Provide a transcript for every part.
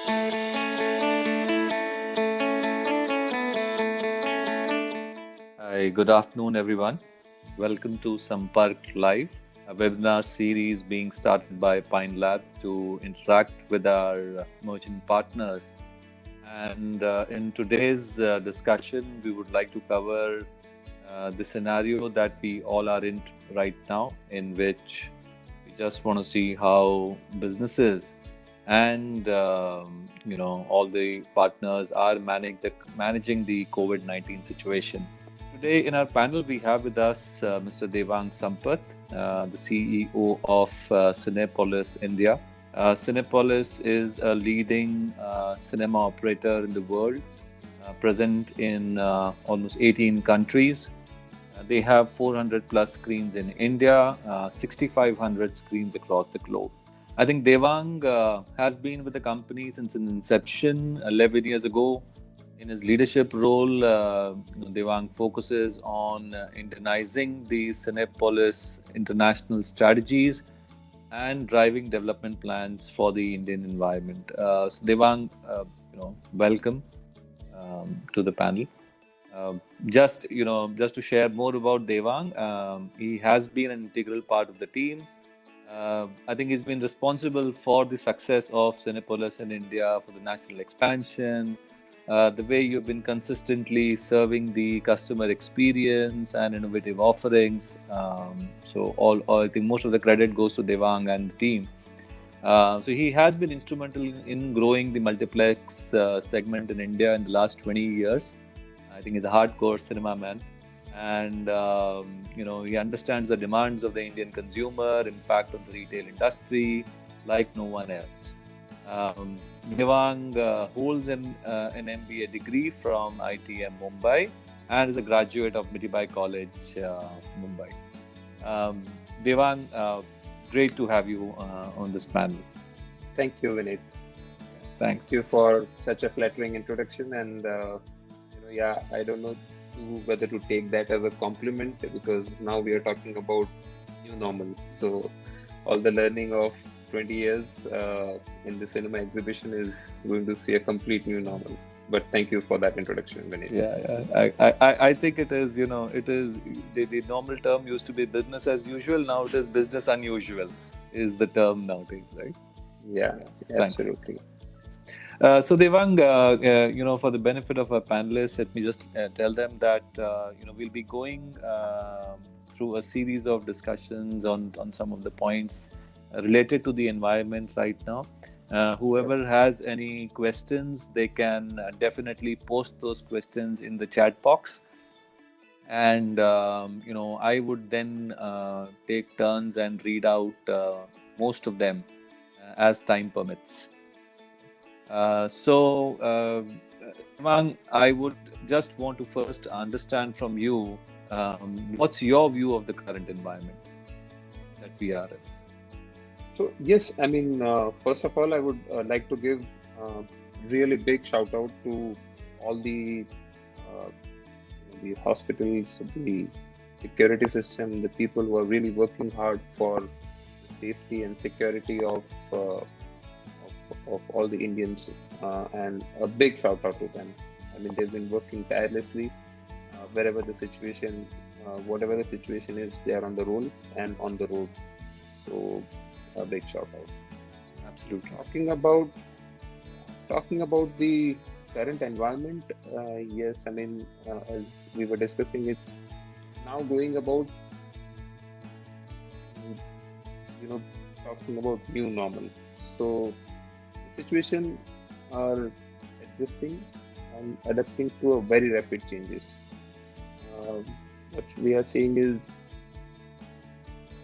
Hi, good afternoon, everyone. Welcome to Sampark Live, a webinar series being started by Pine Lab to interact with our merchant partners. And in today's discussion, we would like to cover the scenario that we all are in right now, in which we just want to see how businesses and all the partners are managing the COVID-19 situation. Today in our panel, we have with us Mr. Devang Sampath, the CEO of Cinepolis India. Cinepolis is a leading cinema operator in the world, present in almost 18 countries. They have 400 plus screens in India, 6,500 screens across the globe. I think Devang has been with the company since its inception 11 years ago. In his leadership role, Devang focuses on Indianizing the Cinepolis international strategies and driving development plans for the Indian environment. So Devang, welcome to the panel. Just to share more about Devang, he has been an integral part of the team. I think he's been responsible for the success of Cinepolis in India, for the national expansion, the way you've been consistently serving the customer experience and innovative offerings. I think most of the credit goes to Devang and the team. So he has been instrumental in growing the multiplex segment in India in the last 20 years. I think he's a hardcore cinema man, and he understands the demands of the Indian consumer, impact on the retail industry, like no one else. Um, Devang holds an MBA degree from ITM Mumbai and is a graduate of Mirabai College, Mumbai. Um, Devang, great to have you on this panel. Thank you, Vinit. Thanks. Thank you for such a flattering introduction. And I don't know whether to take that as a compliment, because now we are talking about new normal. So all the learning of 20 years in the cinema exhibition is going to see a complete new normal. But thank you for that introduction, Vinit. I think it is, it is the normal term used to be business as usual. Now it is business unusual is the term nowadays, right? Yeah, Thanks. absolutely. So Devang, for the benefit of our panelists, let me just tell them that we'll be going through a series of discussions on some of the points related to the environment right now. Whoever has any questions, they can definitely post those questions in the chat box, and I would then take turns and read out most of them as time permits. Devang, I would just want to first understand from you, what's your view of the current environment that we are in? So yes, I mean, first of all, I would like to give really big shout out to all the hospitals, the security system, the people who are really working hard for the safety and security of all the Indians, and a big shout out to them. I mean, they've been working tirelessly wherever the situation, whatever the situation is, they are on the roll and on the road. So a big shout out. Absolutely. Talking about the current environment, yes, I mean, as we were discussing, it's now going about, talking about new normal. So the situation are adjusting and adapting to a very rapid changes. What we are seeing is,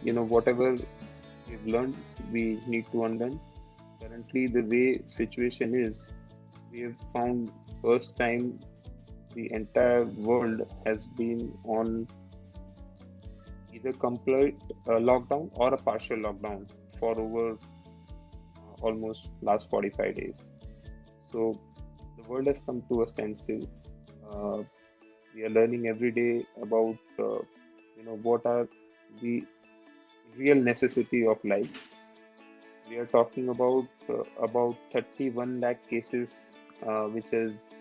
whatever we've learned, we need to unlearn. Currently, the way situation is, we have found first time the entire world has been on either complete lockdown or a partial lockdown for over almost last 45 days. So the world has come to a standstill. We are learning every day about what are the real necessity of life. We are talking about 31 lakh cases, which is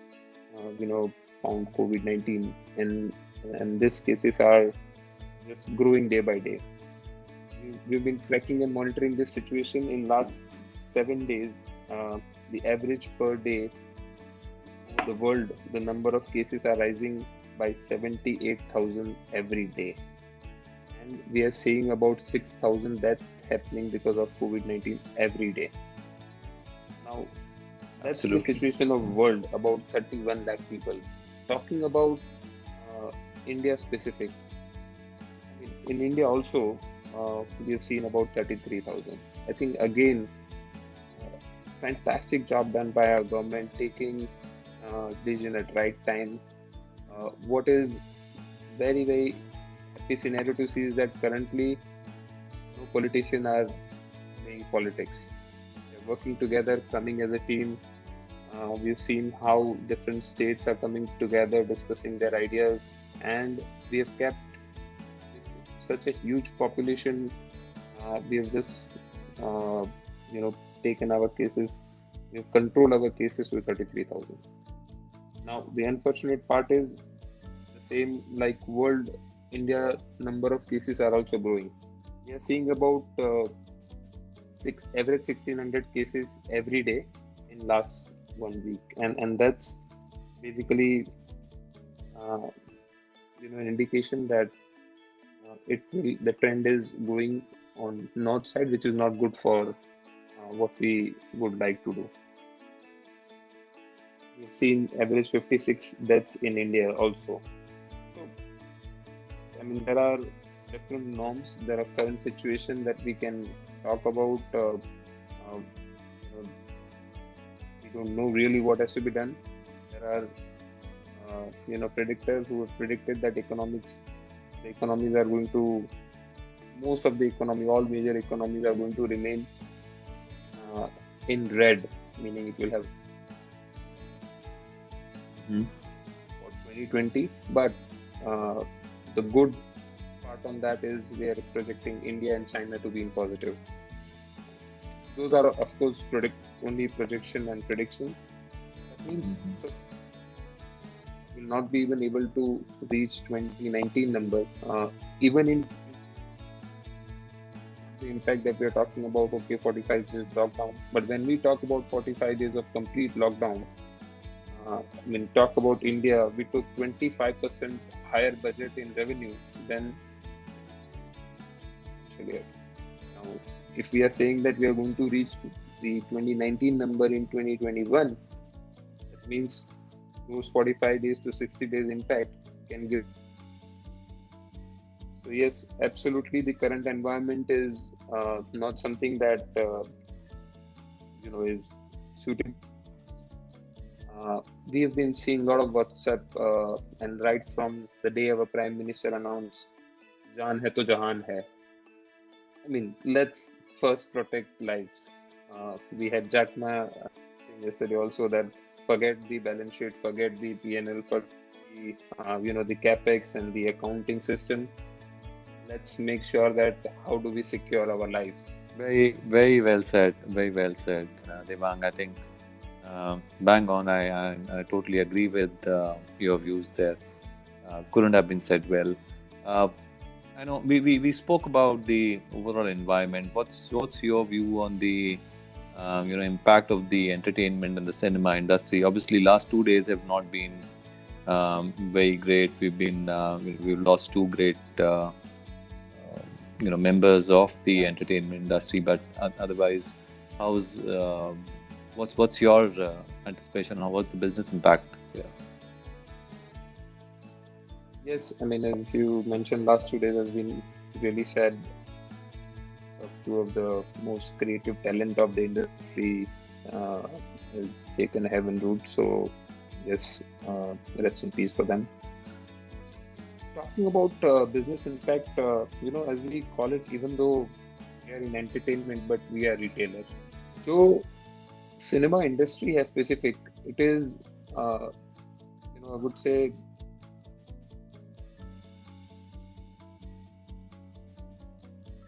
found COVID-19, and these cases are just growing day by day. We've been tracking and monitoring this situation in last 7 days. The average per day over the world, the number of cases are rising by 78,000 every day, and we are seeing about 6,000 deaths happening because of COVID-19 every day. Now, that's the Absolutely. situation of world, about 31 lakh people. Talking about uh, India specific, I mean, in India also, we have seen about 33,000. I think again, uh, fantastic job done by our government taking decision at right time. What is very happy scenario to see is that currently no politicians are playing politics. They're working together, coming as a team. We've seen how different states are coming together, discussing their ideas, and we have kept with such a huge population. We have just, uh, you know, taken our cases. We have controlled our cases to 33,000. Now, the unfortunate part is the same like world. India number of cases are also growing. We are seeing about six average 1,600 cases every day in last 1 week, and that's basically uh, an indication that the trend is going on north side, which is not good for what we would like to do. We've seen average 56 deaths in India also. So I mean there are different norms. There are current situation that we can talk about. You know, we don't know really what has to be done. There are predictors who have predicted that the economies are going to most of the economy, all major economies are going to remain uh, in red, meaning it will have Mhm. for 2020. But uh, the good part on that is we are projecting India and China to be in positive. Those are, of course, predict only projection and prediction. That means Mhm. so will not be even able to reach 2019 number. Even in the impact that we are talking about, okay, 45 days lockdown. But when we talk about 45 days of complete lockdown, I mean, talk about India, we took 25% higher budget in revenue than financial year. Now, if we are saying that we are going to reach the 2019 number in 2021, that means those 45 days to 60 days impact can give. So yes, absolutely, the current environment is not something that is suitable. We have been seeing a lot of WhatsApp, and right from the day our Prime Minister announced, "Jaan hai to jahan hai." I mean, let's first protect lives. We had Jack Ma saying yesterday also that forget the balance sheet, forget the PNL, forget the capex and the accounting system. Let's make sure that how do we secure our lives. Very well said. Very well said, Devang. I think bang on. I totally agree with your views there. Couldn't have been said well. Uh, I know we spoke about the overall environment. What's your view on the impact of the entertainment and the cinema industry? Obviously, last 2 days have not been very great. We've lost two great members of the entertainment industry. But otherwise, how's what's your anticipation? What's the business impact here? Yes, I mean, as you mentioned, last 2 days has been really sad. So two of the most creative talent of the industry uh, has taken a heaven route. So yes, rest in peace for them. Talking about business impact, as we call it, even though we are in entertainment, but we are retailer. So cinema industry has specific. It is, I would say,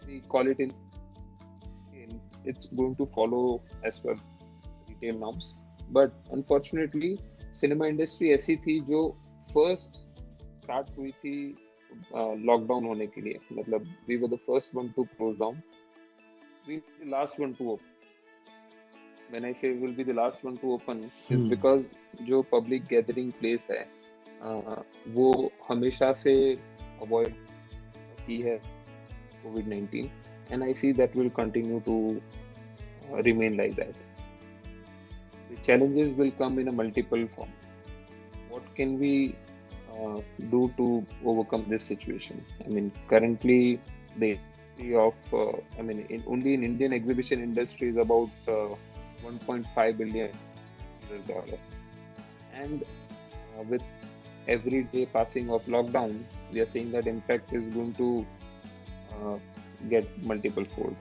we call it in it's going to follow as per retail norms. But unfortunately cinema industry ऐसी थी जो first start हुई थी lockdown होने के लिए. मतलब we were the first one to close down, we the last one to open. When I say will be the last one to open is because जो पब्लिक गैदरिंग प्लेस है वो हमेशा से अवॉइड की है COVID-19, and I see that will continue to remain like that. The challenges will come in a multiple form. What can we do to overcome this situation? I mean, currently the industry of only in Indian exhibition industry is about $1.5 billion, and with every day passing of lockdown, we are seeing that impact is going to get multiple fold.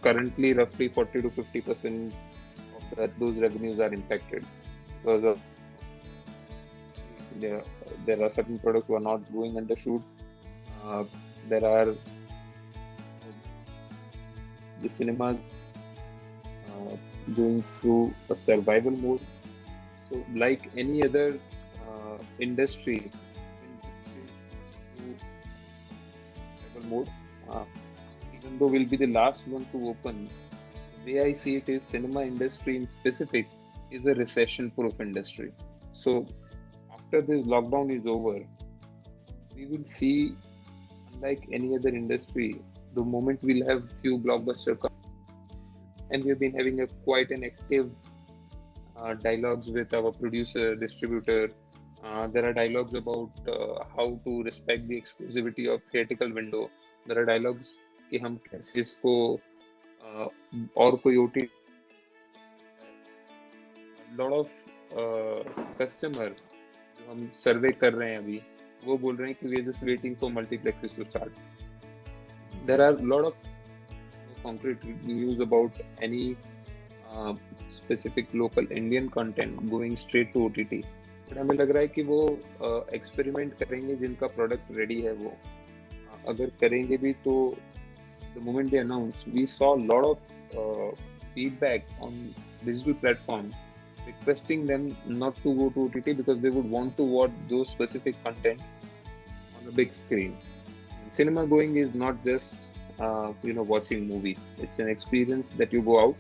Currently, roughly 40 to 50% of those revenues are impacted because of there are certain products who are not going under shoot. There are the cinemas going through a survival mode. So, like any other industry, survival mode. Even though we'll be the last one to open, the way I see it is cinema industry in specific is a recession-proof industry. So after this lockdown is over, we will see, unlike any other industry, the moment we'll have few blockbuster and we've been having quite an active dialogues with our producer, distributor. There are dialogues about how to respect the exclusivity of theatrical window. There are dialogues कि हम कैसे इसको और कोई OTT. Lot of customer जो हम सर्वे कर रहे हैं अभी वो बोल रहे हैं कि we are just waiting for multiplexes to start. There are lot of concrete reviews about any specific local Indian content going straight to OTT. but हमें लग रहा है कि वो एक्सपेरिमेंट करेंगे जिनका प्रोडक्ट रेडी है. वो अगर करेंगे भी तो the moment they announced, we saw a lot of feedback on digital platform requesting them not to go to OTT because they would want to watch those specific content on a big screen. Cinema going is not just watching movie. It's an experience that you go out.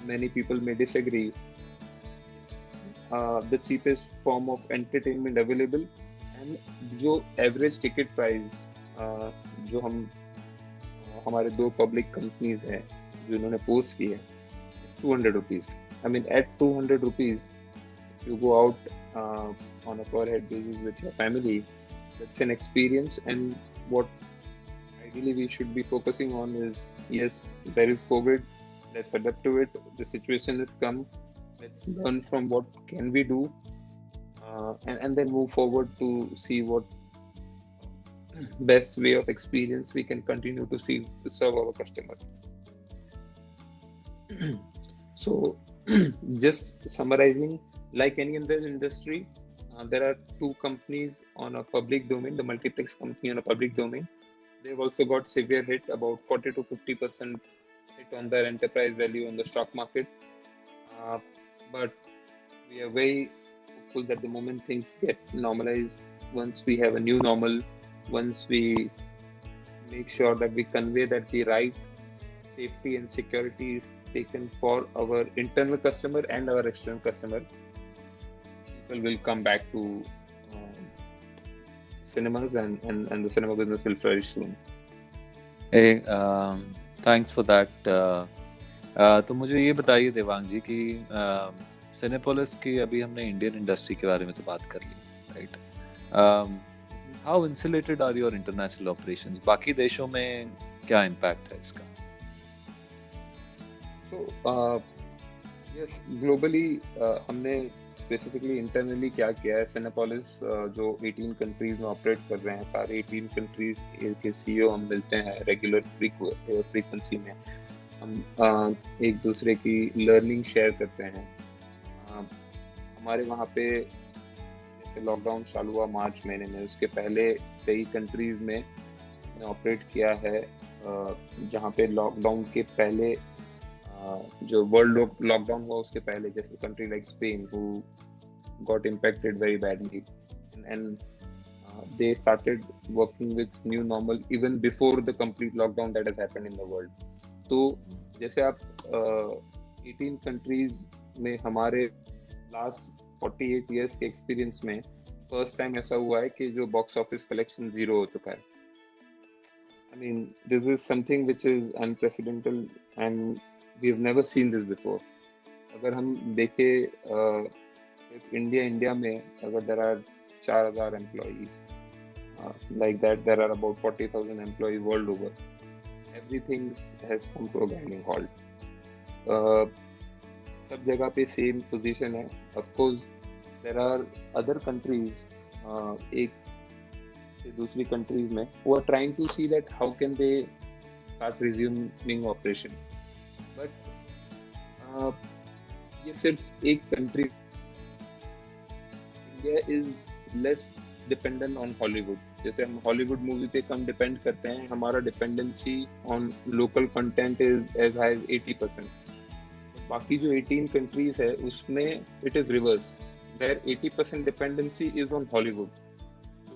Many people may disagree. The cheapest form of entertainment available. जो average ticket price जो हमारे दो public companies हैं जो इन्होंने post की है 200 rupees. I mean at 200 rupees you go out on a per head basis with your family. That's an experience and what ideally we should be focusing on is yes there is COVID, let's adapt to it. The situation is calm, let's learn from what can we do. And then move forward to see what best way of experience we can continue to see to serve our customer. So just summarizing, like any other industry, there are two companies on a public domain, the multiplex company on a public domain. They've also got severe hit, about 40 to 50% hit on their enterprise value on the stock market. But we are very that the moment things get normalized, once we have a new normal, once we make sure that we convey that the right safety and security is taken for our internal customer and our external customer, people will come back to cinemas and the cinema business will flourish soon. Hey, thanks for that. तो मुझे ये बताइए देवांग जी कि Cinepolis की अभी हमने Indian industry के बारे में तो बात कर ली, right? How insulated are your international operations? बाकी देशों में क्या इम्पैक्ट है इसका? सो यस, ग्लोबली हमने स्पेसिफिकली इंटरनली क्या किया है. सिनेपोलिस जो 18 कंट्रीज में ऑपरेट कर रहे हैं, सारे 18 कंट्रीज के CEO हम मिलते हैं रेगुलर फ्रीक्वेंसी में. हम एक दूसरे की लर्निंग शेयर करते हैं. हमारे वहाँ पे जैसे लॉकडाउन चालू हुआ मार्च महीने में, उसके पहले कई कंट्रीज में ऑपरेट किया है जहाँ पे लॉकडाउन के पहले जो वर्ल्ड लॉकडाउन हुआ उसके पहले, जैसे country like Spain who got impacted very badly, and they started working with new normal even before the complete lockdown that has happened in the world. तो जैसे आप 18 कंट्रीज में हमारे लास्ट 48 ईयर्स के एक्सपीरियंस में फर्स्ट टाइम ऐसा हुआ है कि जो बॉक्स ऑफिस कलेक्शन जीरो हो चुका है. I mean, this is something which is unprecedented and we've never seen this before. अगर हम देखें इंडिया में अगर there are 4,000 employees, like that there are about 40,000 employees world over. Everything has come to a grinding halt. सब जगह पे same position है. Of course, there are other countries, एक से दूसरी कंट्रीज में who are trying to see that how can they start resuming operation. But ये सिर्फ एक country. India is less dependent on Hollywood. जैसे हम हॉलीवुड मूवी पे कम डिपेंड करते हैं, हमारा dependency on local content is as high as 80%. बाकी जो 18 कंट्रीज है उसमें it is reverse, there 80% dependency is on Hollywood.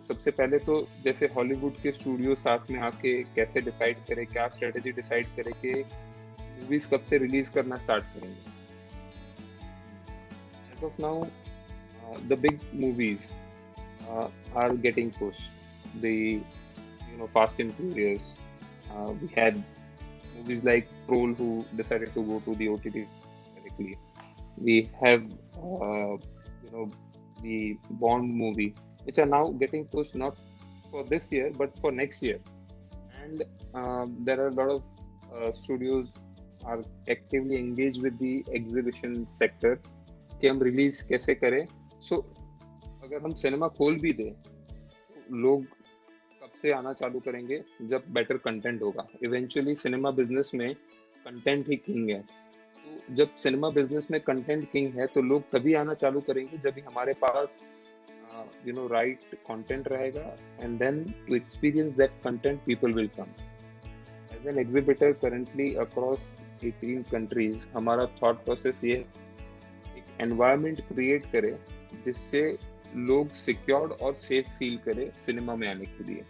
सबसे पहले तो जैसे हॉलीवुड के स्टूडियो साथ में आके कैसे डिसाइड करे, क्या स्ट्रेटेजी डिसाइड करे कि मूवीज कब से रिलीज करना स्टार्ट करेंगे. As of now the big movies are getting pushed. Fast and Furious. We had movies like Troll who decided to go to the OTT directly. We have, the Bond movie, which are now getting pushed not for this year but for next year. And there are a lot of studios are actively engaged with the exhibition sector कि हम release कैसे करें. सो अगर हम cinema खोल भी दें तो लोग कब से आना चालू करेंगे, जब बेटर कंटेंट होगा. इवेंचुअली सिनेमा बिजनेस में कंटेंट ही किंग है. तो जब सिनेमा बिजनेस में कंटेंट किंग है तो लोग तभी आना चालू करेंगे जब हमारे पास राइट कंटेंट रहेगा. And then to experience that content people will come. As an exhibitor currently across 18 countries हमारा थॉट प्रोसेस ये एनवायरनमेंट क्रिएट करे जिससे लोग सिक्योर्ड और सेफ फील करे सिनेमा में आने के लिए.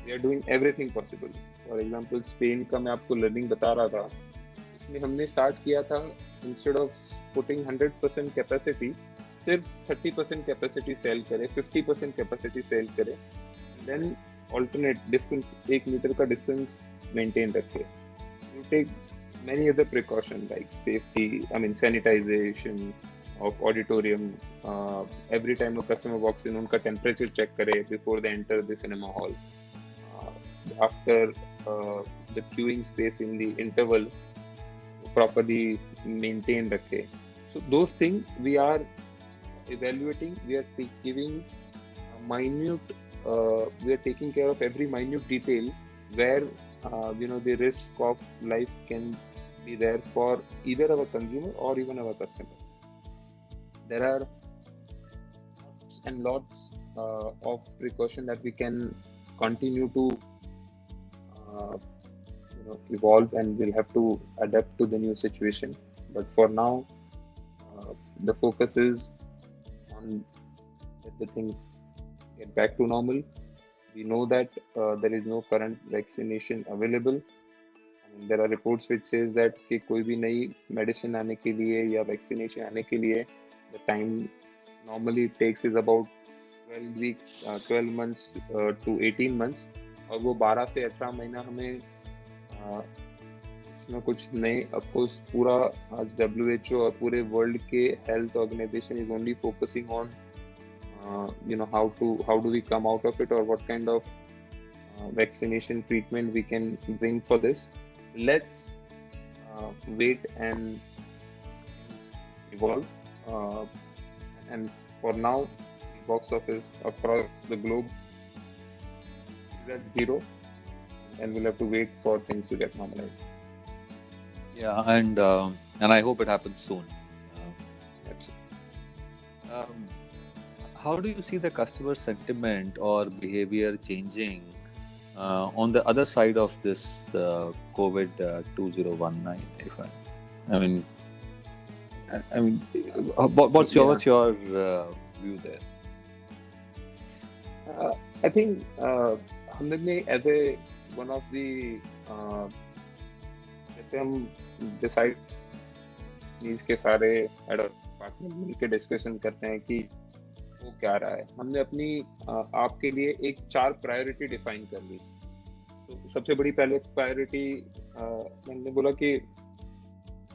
We are doing everything possible. For example Spain का मैं आपको लर्निंग बता रहा था, इसमें हमने स्टार्ट किया था इंस्टेड ऑफ पुटिंग 100% कैपेसिटी, सिर्फ 30% कैपेसिटी सेल करे, 50% कैपेसिटी सेल करे, देन ऑल्टरनेट डिस्टेंस 1 मीटर का डिस्टेंस मेंटेन रखे. You take many other precautions like safety, sanitization of auditorium. Every time a customer walks in, उनका temperature check करे before they enter the cinema hall. After the queuing space in the interval properly maintain रखे. So those things we are evaluating. We are giving minute. We are taking care of every minute detail where the risk of life can be there for either our consumer or even our customer. There are lots and lots of precaution that we can continue to evolve, and we'll have to adapt to the new situation. But for now, the focus is on let the things get back to normal. We know that there is no current vaccination available. There are reports which says that कि कोई भी नई medicine आने के लिए या vaccination आने के लिए the time normally it takes is about 12 weeks, 12 months to 18 months. और वो 12 से 18 महीना हमें कुछ ना कुछ नए, ऑफकोर्स पूरा आज WHO और पूरे वर्ल्ड के health organisation is only focusing on how do we come out of it, or what kind of vaccination treatment we can bring for this. Let's wait and evolve. And for now, the box office across the globe is at zero, and we'll have to wait for things to get normalized. Yeah, and I hope it happens soon. How do you see the customer sentiment or behavior changing On the other side of this COVID 2019, I mean, what's Yeah. your view there? I think हमने as a one of the जैसे हम decide नीज के सारे head of department मिलकर discussion करते हैं कि वो क्या रहा है, हमने अपनी आपके लिए एक 4 प्रायोरिटी डिफाइन कर ली। तो सबसे बड़ी पहले प्रायोरिटी मैंने बोला कि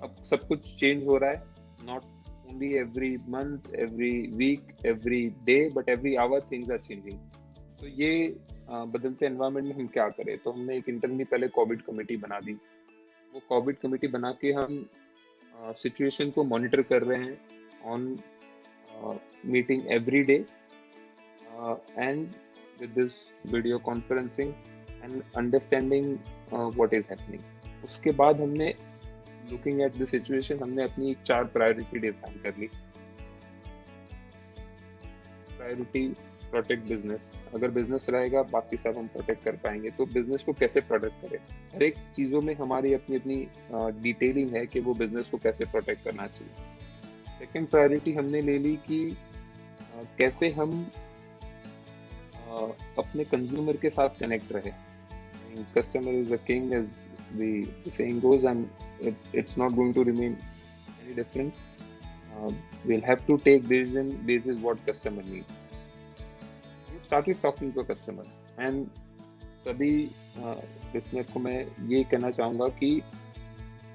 अब सब कुछ चेंज हो रहा है, not only every month, every week, every day, but every hour things are changing. तो ये बदलते एनवायरनमेंट में हम क्या करें, तो हमने एक इंटरनली पहले कोविड कमेटी बना दी। वो कोविड कमेटी बना के हम सिचुएशन को मॉनिटर कर रहे हैं on meeting every day and with this video conferencing and understanding what is happening. उसके बाद हमने लुकिंग एट द सिचुएशन हमने अपनी 4 प्रायोरिटी डिफाइन कर ली। प्रायोरिटी प्रोटेक्ट बिजनेस, अगर बिजनेस रहेगा बाकी सब हम प्रोटेक्ट कर पाएंगे। तो बिजनेस को कैसे प्रोटेक्ट करें, हर एक चीज़ों में हमारी अपनी अपनी डिटेलिंग है कि वो बिजनेस को कैसे प्रोटेक्ट करना चाहिए। सेकंड प्रायोरिटी हमने ले ली कि कैसे हम अपने कंज्यूमर के साथ कनेक्ट रहे। Customer is a king as the saying goes, and it's not going to remain any different. We'll have to take decision basis what customer needs. We started talking to a customer and सभी listener को मैं ये कहना चाहूँगा कि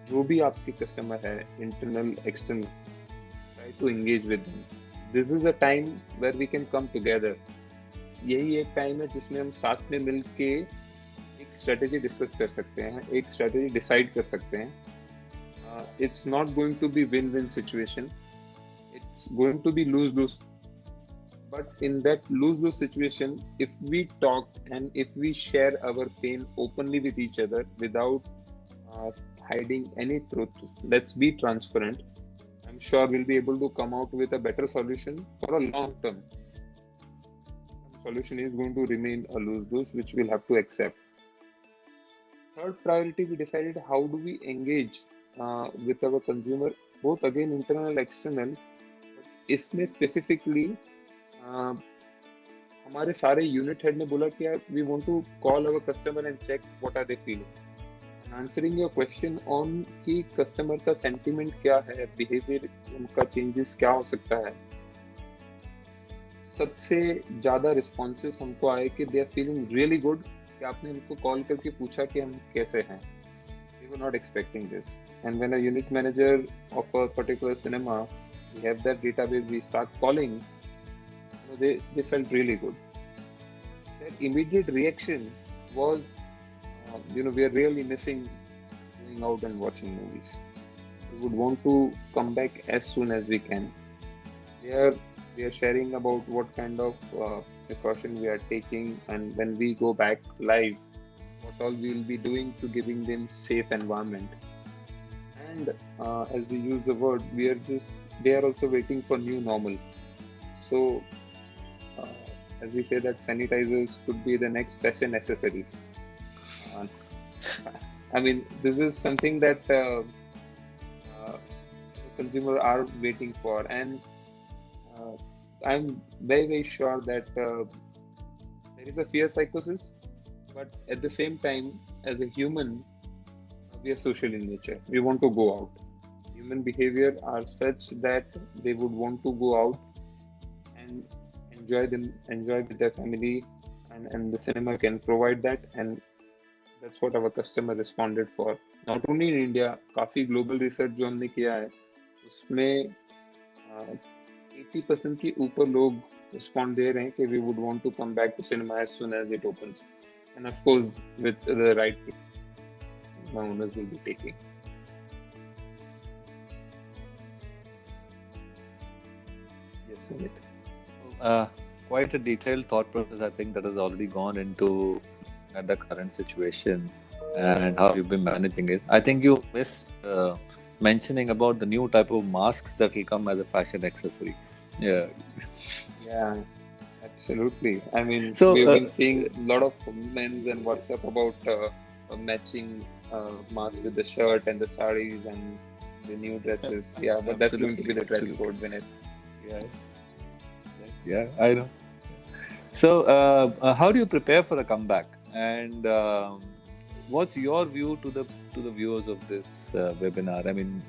जो भी आपके कस्टमर है, internal external, try to engage with them. This is a time where we can come together. यही एक टाइम है जिसमें हम साथ में मिल के एक स्ट्रेटेजी डिस्कस कर सकते हैं, एक स्ट्रेटेजी डिसाइड कर सकते हैं। It's not going to be win win situation, it's going to be lose lose, but in that lose lose situation if we talk and if we share our pain openly with each other without hiding any truth, let's be transparent, I am sure we'll be able to come out with a better solution for a long term. Solution is going to remain a lose-lose, which we'll have to accept. Third priority, we decided how do we engage with our consumer, both again internal, external. इसमें specifically हमारे सारे unit head ने बोला कि we want to call our customer and check what are they feeling. And answering your question on कि customer का sentiment क्या है, behavior उनका changes क्या हो सकता है, सबसे ज़्यादा responses हमको आए कि they are feeling really good, कि आपने उनको कॉल करके पूछा कि हम कैसे हैं। We were not expecting this. And when a unit manager of a particular cinema, we have that database, we start calling, they felt really good. Their immediate reaction was, we are really missing going out and watching movies. We would want to come back as soon as we can. We are sharing about what kind of precaution we are taking, and when we go back live, what all we will be doing to giving them safe environment. And as we use the word, they are also waiting for new normal. So as we say that sanitizers could be the next fashion accessories. I mean, this is something that consumer are waiting for, and I'm very, very sure that there is a fear psychosis, but at the same time, as a human, we are social in nature. We want to go out. Human behavior are such that they would want to go out and enjoy with their family, and the cinema can provide that, and that's what our customer responded for. Not only in India, काफी global research जो हमने किया है, उसमें 80% के ऊपर लोग respond दे रहे हैं कि we would want to come back to cinema as soon as it opens, and of course with the right cinema owners will be taking. Yes, Sumit. Quite a detailed thought process, I think, that has already gone into the current situation and how you've been managing it. I think you missed mentioning about the new type of masks that will come as a fashion accessory. Yeah, Absolutely. I mean, So, we've been seeing a lot of memes and WhatsApp about matching mask with the shirt and the saris and the new dresses. Yeah, but that's going to be absolutely, the dress absolutely. code when it. Yeah, yeah, I know. So, how do you prepare for a comeback? And what's your view to the viewers of this webinar? I mean,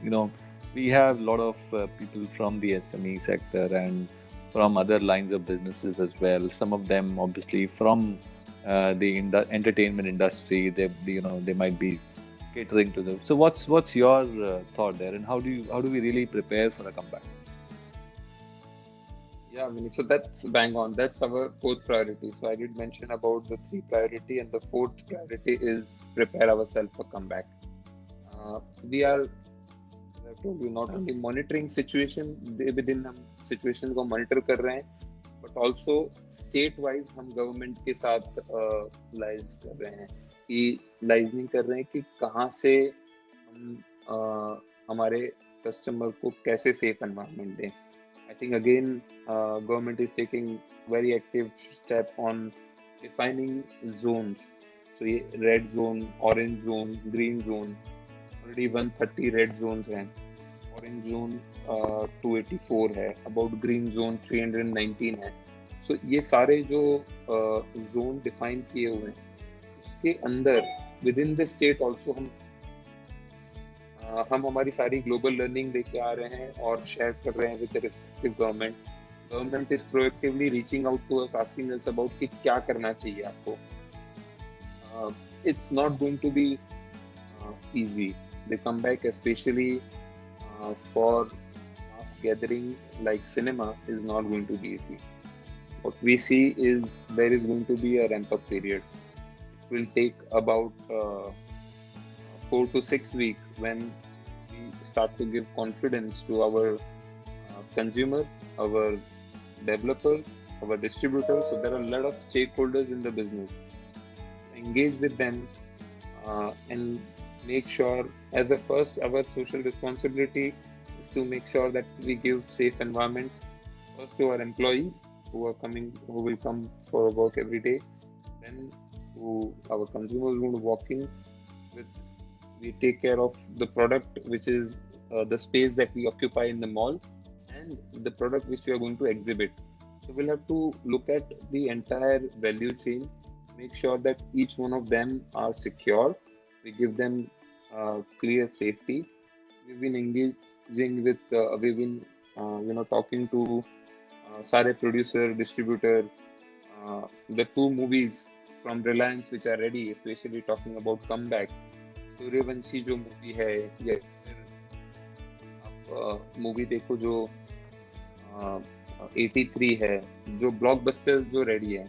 we have a lot of people from the SME sector and from other lines of businesses as well. Some of them, obviously, from the entertainment industry. They might be catering to them. So, what's your thought there? And how do we really prepare for a comeback? Yeah, I mean, so that's bang on. That's our fourth priority. So I did mention about the three priority, and the fourth priority is prepare ourselves for comeback. We are, as I told you, not only monitoring situation within हम situation को monitor कर रहे हैं, but also state wise हम government के साथ liaise कर रहे हैं कि liaise नहीं कर रहे हैं कि कहाँ से हम हमारे customer को कैसे safe environment दें. I think again, government is taking very active step on defining zones. So red zone, orange zone, green zone. Already 130 red zones हैं. Orange zone 284 है. About green zone 319 है. So ये सारे जो zone define किए हुए हैं, उसके अंदर within the state also हम हमारी सारी ग्लोबल लर्निंग लेके आ रहे हैं और शेयर कर रहे हैं with the respective government. Government is proactively reaching out to us, asking us about कि क्या करना चाहिए आपको. It's not going to be easy. The comeback, especially for mass gathering like cinema, is not going to be easy. What we see is there is going to be a ramp-up period. It will take about 4 to 6 weeks when we start to give confidence to our consumer, our developer, our distributor. So there are a lot of stakeholders in the business. Engage with them and make sure, as a first, our social responsibility is to make sure that we give safe environment first to our employees who will come for work every day. Then to our consumers who will walk in with. We take care of the product, which is the space that we occupy in the mall, and the product which we are going to exhibit. So we'll have to look at the entire value chain, make sure that each one of them are secure. We give them clear safety. We've been engaging with, we've been, talking to Sare producer, distributor, the two movies from Reliance which are ready, especially talking about comeback. Suryavanshi जो movie है, या फिर आप movie देखो जो 83 है, जो blockbuster जो रेडी है,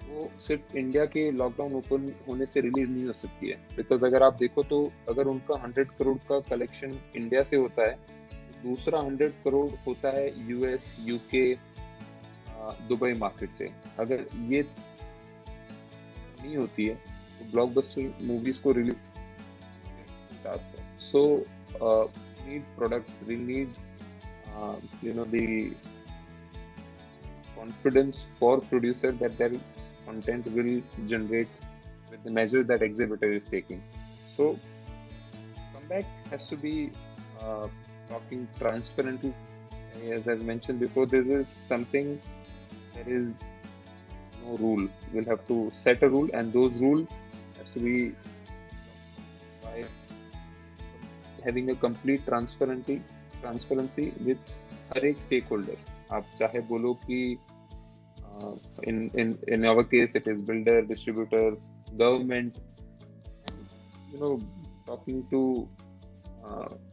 वो सिर्फ इंडिया के लॉकडाउन ओपन होने से रिलीज नहीं हो सकती है. बिकॉज अगर आप देखो तो अगर उनका 100 करोड़ का कलेक्शन इंडिया से होता है, दूसरा 100 करोड़ होता है यूएस, यूके, दुबई मार्केट से. अगर ये नहीं होती है तो ब्लॉकबस्टर मूवीज को रिलीज टास्क है. So need product, we need the confidence for producer that their content will generate with the measures that exhibitor is taking. So comeback has to be talking transparently. As I mentioned before, this is something, there is no rule. We'll have to set a rule, and those rule has to be by having a complete transparency with हर एक stakeholder. आप चाहे बोलो कि in our case it is builder, distributor, government, talking to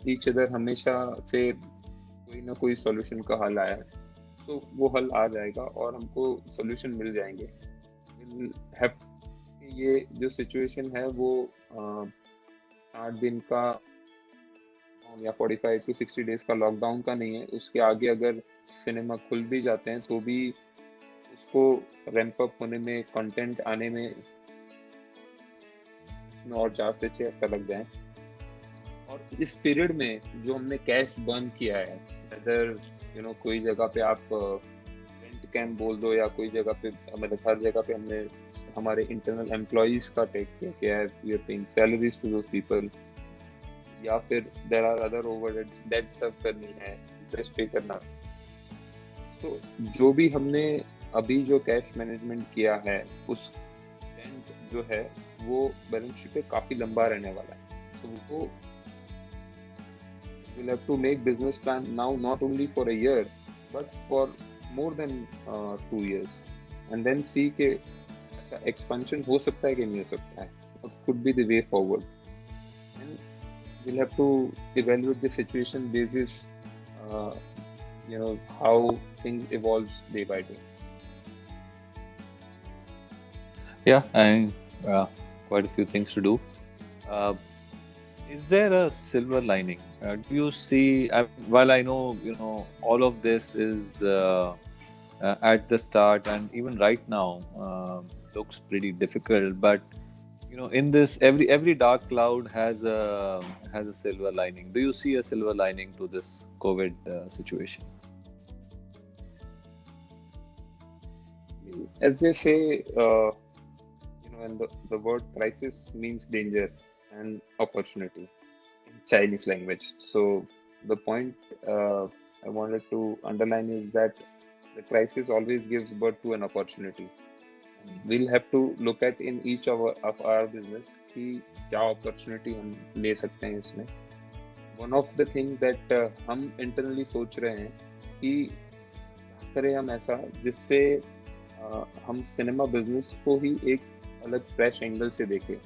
each other हमेशा से कोई ना कोई solution का हल आया है. So वो हल आ जाएगा और हमको solution मिल जाएंगे. ये जो situation है वो 60 दिन का या 45 to 60 डेज का लॉकडाउन का नहीं है. उसके आगे अगर सिनेमा खुल भी जाते हैं तो भी उसको रैंप अप होने में, कंटेंट आने में उसमें और 4 से 6 हफ्ते लग जाए. और इस पीरियड में जो हमने कैश बर्न किया है, अगर कोई जगह पे आप रेंट कैंप बोल दो या कोई जगह पे, मतलब हर जगह पे हमने हमारे इंटरनल एम्प्लॉयज का टेक किया कि यार we are paying salaries to those people, या फिर there are other overheads, debt serve करनी है, इंटरेस्ट पे करना। सो जो भी हमने अभी जो कैश मैनेजमेंट किया है उस ट्रेंड जो है वो बैलेंस शीट पे काफी लंबा रहने वाला है। तो वो we'll have to make business plan now not only for a year but for more than 2 years, and then see के अच्छा expansion हो सकता है कि नहीं हो सकता है, what could be the way forward, and we'll have to evaluate the situation basis uh, how things evolves day by day. Yeah, and quite a few things to do. Uh, is there a silver lining? Do you see? While I know all of this is at the start, and even right now looks pretty difficult, but in this every dark cloud has a silver lining. Do you see a silver lining to this COVID situation? As they say, and the word crisis means danger and opportunity in Chinese language. So the point I wanted to underline is that the crisis always gives birth to an opportunity. We'll have to look at in each of our business कि क्या opportunity हम ले सकते हैं इसमें. One of the thing that हम internally सोच रहे हैं कि करें हम ऐसा जिससे हम सिनेमा बिजनेस को ही एक अलग फ्रेश एंगल से देखें.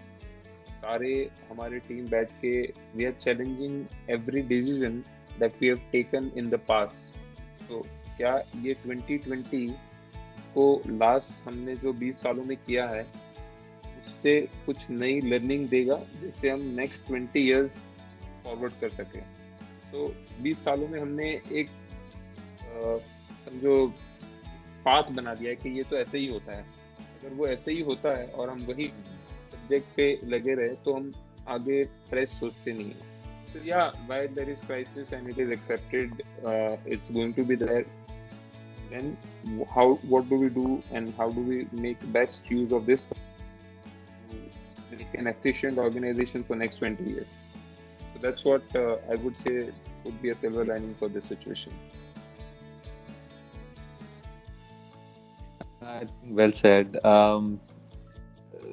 सारे हमारे टीम बैठ के we are challenging every decision that we have taken in the past. तो क्या ये 2020 को लास्ट हमने जो 20 सालों में किया है उससे कुछ नई लर्निंग देगा जिससे हम नेक्स्ट 20 इयर्स फॉरवर्ड कर सकें. तो 20 सालों में हमने एक समझो पाथ बना दिया है कि ये तो ऐसे ही होता है. अगर वो ऐसे ही होता है और हम वही सब्जेक्ट पे लगे रहे तो हम आगे फ्रेश सोचते नहीं है. So yeah, while there is crisis and it is accepted, it's going to be there. Then what do we do and how do we make best use of this to make an efficient organization for next 20 years? So that's what I would say would be a silver lining for this situation. Well said.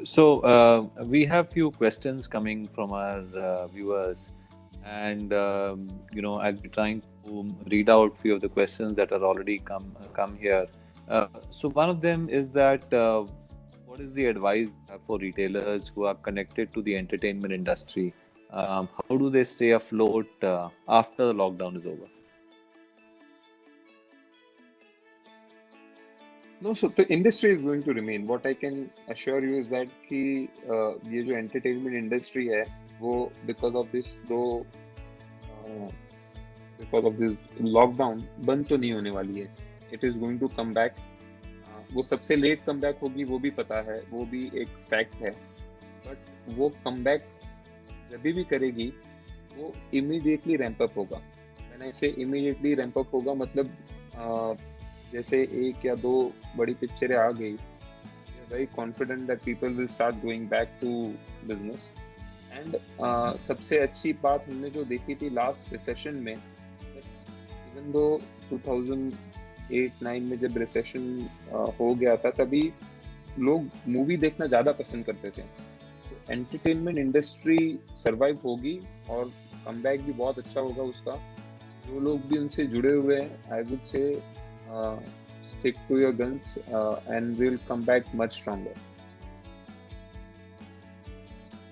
So we have few questions coming from our viewers, and I'll be trying to read out few of the questions that are already come here. So one of them is that what is the advice you have for retailers who are connected to the entertainment industry? How do they stay afloat after the lockdown is over? No, so the industry is going to remain. What I can assure you is that कि ये जो entertainment industry है वो because of this lockdown बंद तो नहीं होने वाली है. It is going to come back. वो सबसे लेट कम बैक होगी वो भी पता है, वो भी एक फैक्ट है. बट वो कम बैक जब भी करेगी वो इमीडिएटली रैंप अप होगा. मैंने इसे इमीडिएटली रैंप अप होगा मतलब जैसे एक या दो बड़ी पिक्चरें आ गई, very confident that people will start going back to business. And सबसे अच्छी बात हमने जो देखी थी लास्ट रिसेशन में, इवन दो 2008-9 में जब रिसेशन हो गया था तभी लोग मूवी देखना ज़्यादा पसंद करते थे. तो एंटरटेनमेंट इंडस्ट्री सर्वाइव होगी और कमबैक भी बहुत अच्छा होगा उसका. जो लोग भी उनसे जुड़े हुए हैं, I would say stick to your guns and we'll come back much stronger.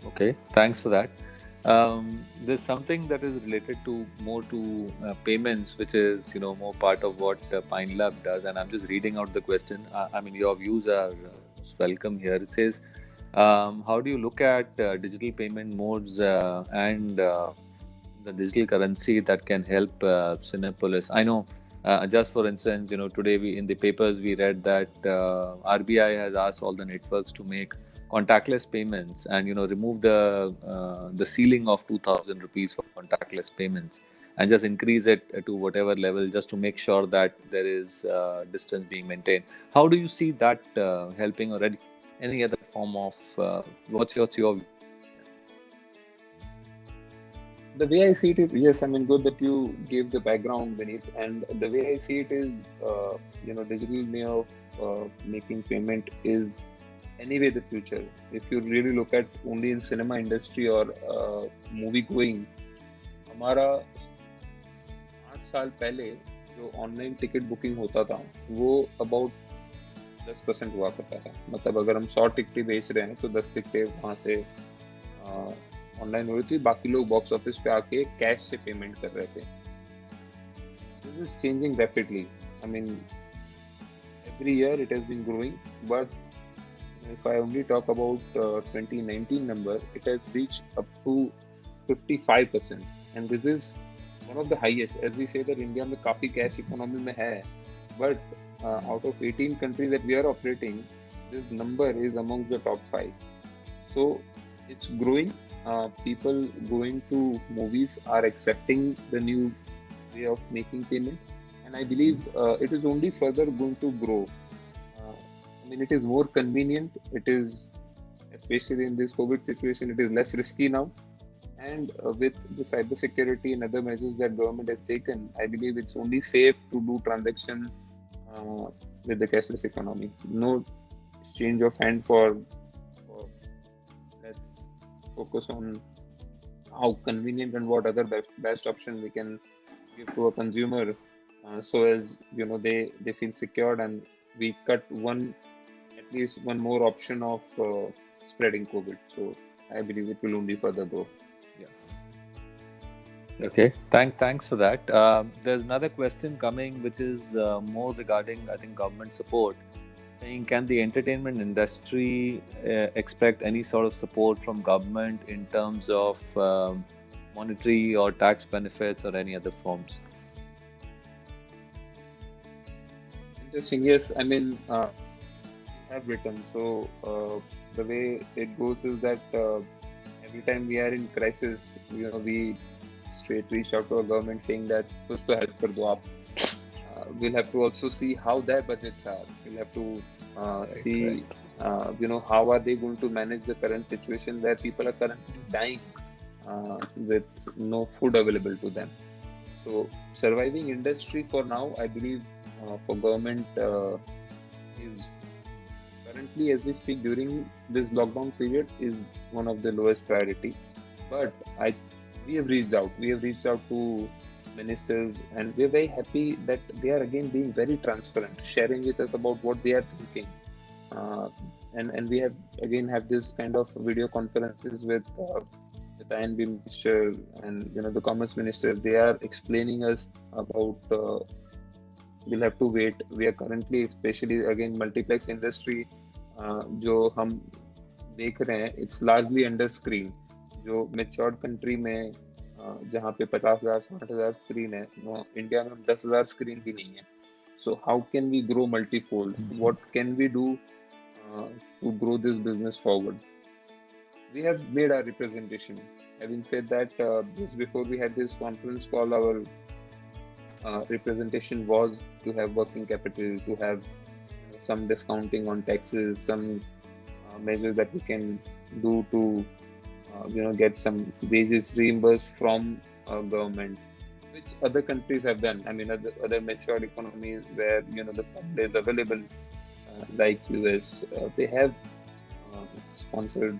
Okay, thanks for that. There's something that is related to more to payments, which is more part of what Pine Lab does, and I'm just reading out the question. I mean, your views are welcome here. It says, how do you look at digital payment modes and the digital currency that can help Cinepolis? I know. Just for instance, today in the papers we read that RBI has asked all the networks to make contactless payments and remove the ceiling of 2,000 rupees for contactless payments. and just increase it to whatever level, just to make sure that there is distance being maintained. How do you see that helping, or any other form of what's your view? The way I see it is, yes, I mean, good that you gave the background beneath. And the way I see it is, digital way of making payment is anyway the future. If you really look at only in cinema industry or movie going, हमारा 8 साल पहले जो online ticket booking होता था वो about 10% हुआ करता था. मतलब अगर हम 100 टिकटें बेच रहे हैं तो 10 टिकटें वहाँ से ऑनलाइन हो रही थी, बाकी लोग बॉक्स ऑफिस पे आके कैश से पेमेंट कर रहे थे. This is changing rapidly. I mean every year it has been growing, but if I only talk about 2019 number, it has reached up to 55%, and this is one of the highest. As we say that India में काफी cash economy में है, but out of 18 countries that we are operating, this number is amongst the top 5. So it's growing. People going to movies are accepting the new way of making payment, and I believe it is only further going to grow. I mean, it is more convenient. It is, especially in this COVID situation, it is less risky now. And with the cyber security and other measures that government has taken, I believe it's only safe to do transaction with the cashless economy. No exchange of hand for let's focus on how convenient and what other best option we can give to a consumer, so as they feel secured, and we cut at least one more option of spreading COVID. So I believe it will only further grow. Okay, thanks for that. There's another question coming, which is more regarding, I think, government support, saying, can the entertainment industry expect any sort of support from government in terms of monetary or tax benefits or any other forms? Interesting. Yes, I mean, have written. So the way it goes is that every time we are in crisis, we straight reach out to our government saying that कुछ तो help कर दो आप. We'll have to also see how their budgets are. We'll have to see, how are they going to manage the current situation where people are currently dying with no food available to them. So surviving industry for now, I believe, for government is currently, as we speak, during this lockdown period, is one of the lowest priority. But we have reached out. We have reached out to ministers, and we're very happy that they are again being very transparent, sharing with us about what they are thinking. And we have this kind of video conferences with the INB minister and the commerce minister. They are explaining us about. We'll have to wait. We are currently, especially again, multiplex industry, जो हम देख रहे हैं, it's largely under screen. जो matured country में जहाँ पे 50,000 60,000 screen है, वो इंडिया में 10,000 स्क्रीन भी नहीं है. So how can we grow multifold? What can we do to grow this business forward? We have made our representation. Having said that, just before we had this conference call, our representation was to have working capital, to have some discounting on taxes, some measures that we can do to get some wages reimbursed from government, which other countries have done. I mean, other mature economies where the fund is available, like US, they have sponsored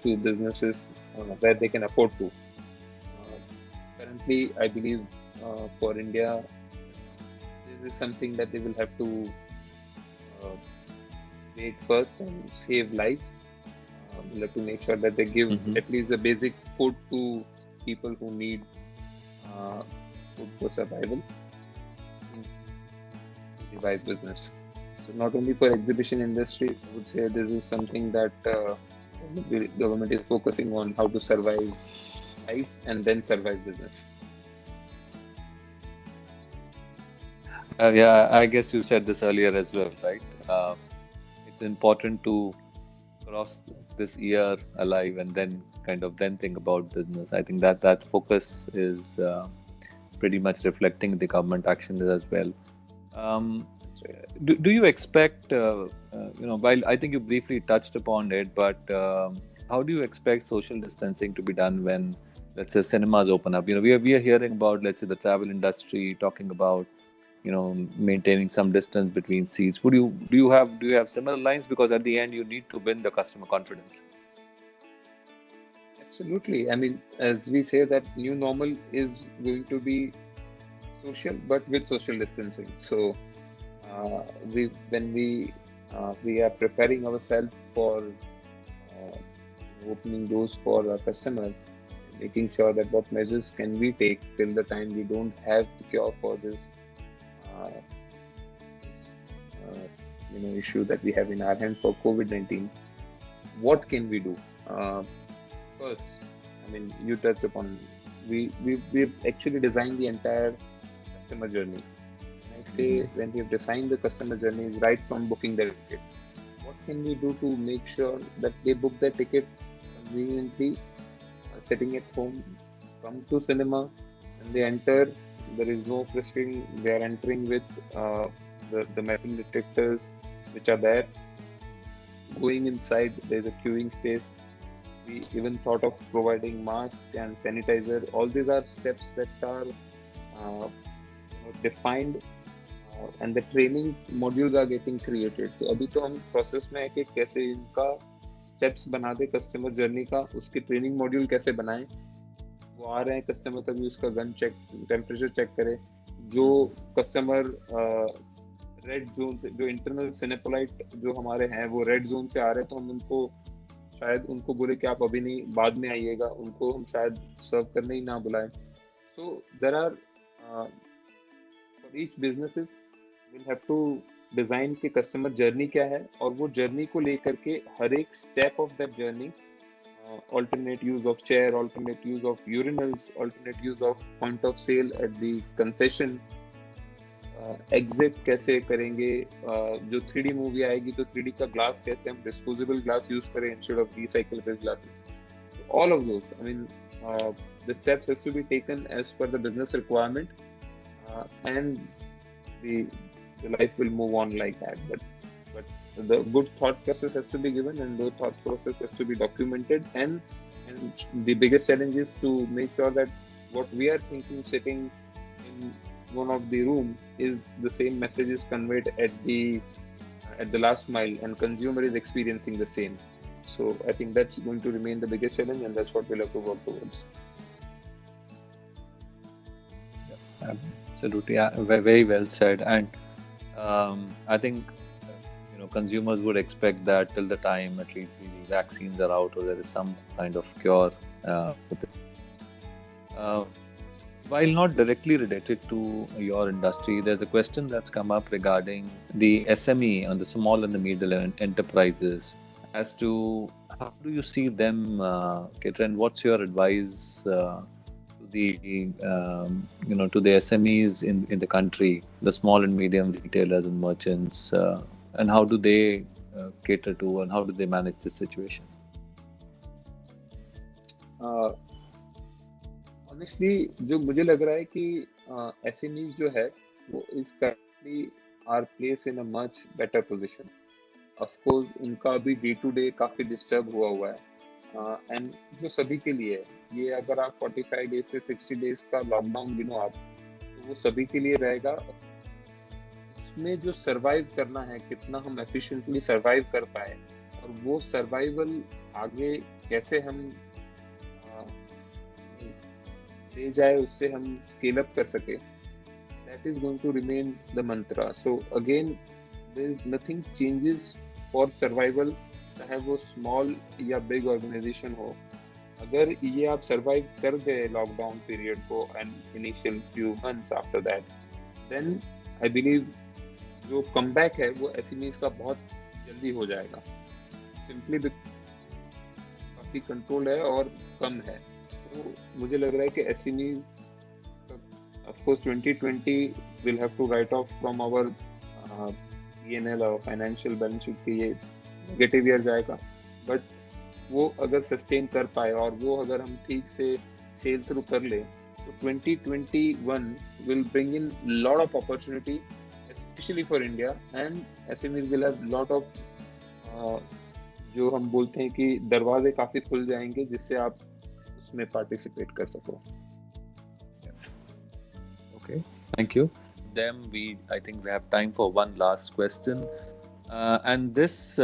to businesses where they can afford to. Currently, I believe for India, this is something that they will have to wait first and save lives. We'll have to make sure that they give at least the basic food to people who need food for survival to revive business. So not only for exhibition industry, I would say this is something that the government is focusing on, how to survive life and then survive business. Yeah, I guess you said this earlier as well, right? It's important to cross this year alive and then kind of then think about business. I think that focus is pretty much reflecting the government action as well. Um, do you expect, while I think you briefly touched upon it, but how do you expect social distancing to be done when, let's say, cinemas open up? We are hearing about, let's say, the travel industry talking about, maintaining some distance between seats. Do you have similar lines? Because at the end, you need to win the customer confidence. Absolutely. I mean, as we say that new normal is going to be social, but with social distancing. So when we are preparing ourselves for opening doors for our customer, making sure that what measures can we take till the time we don't have the cure for uh, this issue that we have in our hand for COVID-19. What can we do? Uh, First, I mean, you touched upon we've actually designed the entire customer journey. When I say when we've designed the customer journey is right from booking their ticket. What can we do to make sure that they book their ticket conveniently, sitting at home, come to cinema, and they enter. There is no frisking. They are entering with the metal detectors which are there. Going inside, there's a queuing space. We even thought of providing mask and sanitizer. All these are steps that are defined and the training modules are getting created. तो अभी तो हम process में है कि कैसे इनका steps बना दे कस्टमर जर्नी का, उसके ट्रेनिंग मॉड्यूल कैसे बनाएं. वो आ रहे हैं कस्टमर तभी उसका गन चेक, टेम्परेचर चेक करे. जो कस्टमर रेड जोन से, जो इंटरनल सिनेपोलाइट जो हमारे हैं वो रेड जोन से आ रहे हैं, तो हम उनको शायद उनको बोले कि आप अभी नहीं, बाद में आइएगा. उनको हम शायद सर्व करने ही ना बुलाएं. So there are for each businesses will have to design के कस्टमर जर्नी क्या है, और वो जर्नी को लेकर के हर एक step of that journey, alternate use of chair, alternate use of urinals, alternate use of point of sale at the concession, exit कैसे करेंगे. जो 3D मूवी आएगी तो 3D का ग्लास कैसे हम डिस्पोजेबल ग्लास यूज करें instead of recyclable glasses. All of those, I mean, the steps has to be taken as per the business requirement, and the the life will move on like that. But the good thought process has to be given, and the thought process has to be documented, and the biggest challenge is to make sure that what we are thinking sitting in one of the room is the same message is conveyed at the last mile, and consumer is experiencing the same. So I think that's going to remain the biggest challenge, and that's what we'll have to work towards. Absolutely, yeah, very well said. And I think consumers would expect that till the time at least the vaccines are out or there is some kind of cure. Uh, While not directly related to your industry, there's a question that's come up regarding the SME and the small and the middle enterprises as to how do you see them, Ketan, and what's your advice to the SMEs in the country, the small and medium retailers and merchants, and how do they cater to and how do they manage this situation? Honestly जो मुझे लग रहा है कि SMEs जो है वो is currently are place in a much better position. Of course उनका अभी डे टू डे काफी डिस्टर्ब हुआ है, एंड जो सभी के लिए है. ये अगर आप 45 डेज से 60 डेज का लॉकडाउन गिनो आप, तो वो सभी के लिए रहेगा. उसमें जो सरवाइव करना है, कितना हम एफिशिएंटली सरवाइव कर पाए, और वो सर्वाइवल आगे कैसे हम ले जाए, उससे हम स्केल अप कर सके, that is going to remain the mantra. So again, there is nothing changes for survival, चाहे वो small या big organization हो. अगर ये आप survive कर गए लॉकडाउन पीरियड को and initial few months after that, then I believe जो comeback है वो SMEs का बहुत जल्दी हो जाएगा, simply काफी कंट्रोल है और कम है. तो मुझे लग रहा है कि SMEs, of course 2020 will have to write off from our P&L or financial balance sheet कि ये नेगेटिव ईयर जाएगा, बट वो अगर सस्टेन कर पाए और वो अगर हम ठीक से सेल थ्रू कर ले, तो 2021 will bring in lot of opportunity, especially for India, and SMEs will have lot of जो हम बोलते हैं कि दरवाजे काफी खुल जाएंगे जिससे आप उसमें पार्टिसिपेट कर सको. Okay, thank you. Then I think we have time for one last question. And this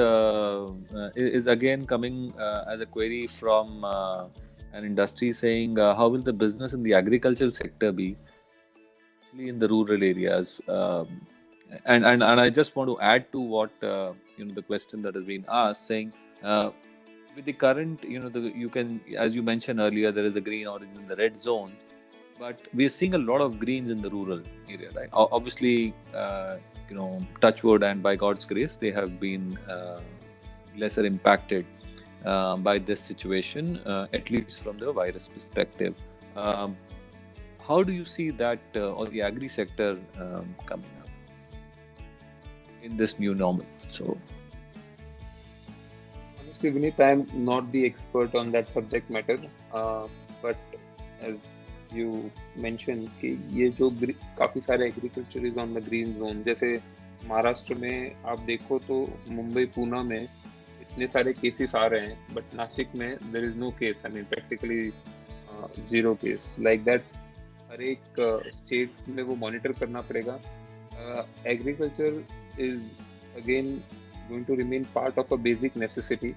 is again coming as a query from an industry saying, how will the business in the agricultural sector be, especially in the rural areas? And I just want to add to what the question that has been asked, saying with the current, you can, as you mentioned earlier, there is the green, orange, and the red zone, but we are seeing a lot of greens in the rural area, right? Obviously, touch wood, and by God's grace, they have been lesser impacted by this situation, at least from the virus perspective. How do you see that or the agri sector coming up in this new normal? So, honestly, Vineet, I'm not the expert on that subject matter, but as you mentioned कि ये जो काफी सारे agriculture is on the green zone, जैसे महाराष्ट्र में आप देखो तो मुंबई पूना में इतने सारे केसेस आ रहे हैं, बट नासिक में there is no case, I mean practically zero case like that. हर एक स्टेट में वो मॉनिटर करना पड़ेगा. Agriculture is again going to remain part of a basic necessity,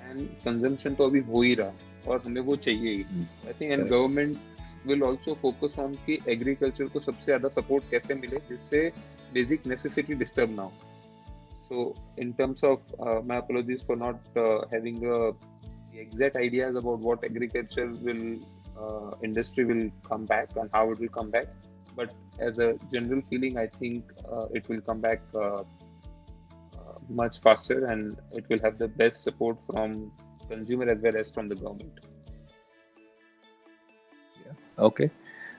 and consumption तो अभी हो ही रहा और हमें वो चाहिए ही. I think and government will also focus on कि एग्रीकल्चर को सबसे ज्यादा सपोर्ट कैसे मिले जिससे बेसिक नेसेसिटी डिस्टर्ब ना हो. So in terms of my apologies for not having the exact ideas about what agriculture will industry will come back and how it will come back, but as a general feeling I think it will come back much faster, and it will have the best support from consumer as well as from the government. Okay,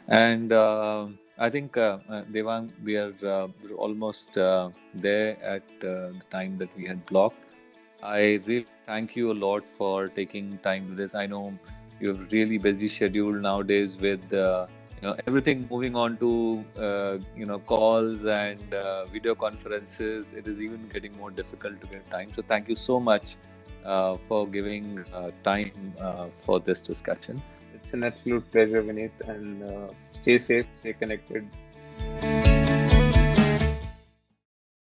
and I think Devang, we are we're almost there at the time that we had blocked. I really thank you a lot for taking time to this. I know you have really busy schedule nowadays with everything moving on to calls and video conferences. It is even getting more difficult to get time. So thank you so much for giving time for this discussion. It's an absolute pleasure, Vineet, and stay safe, stay connected.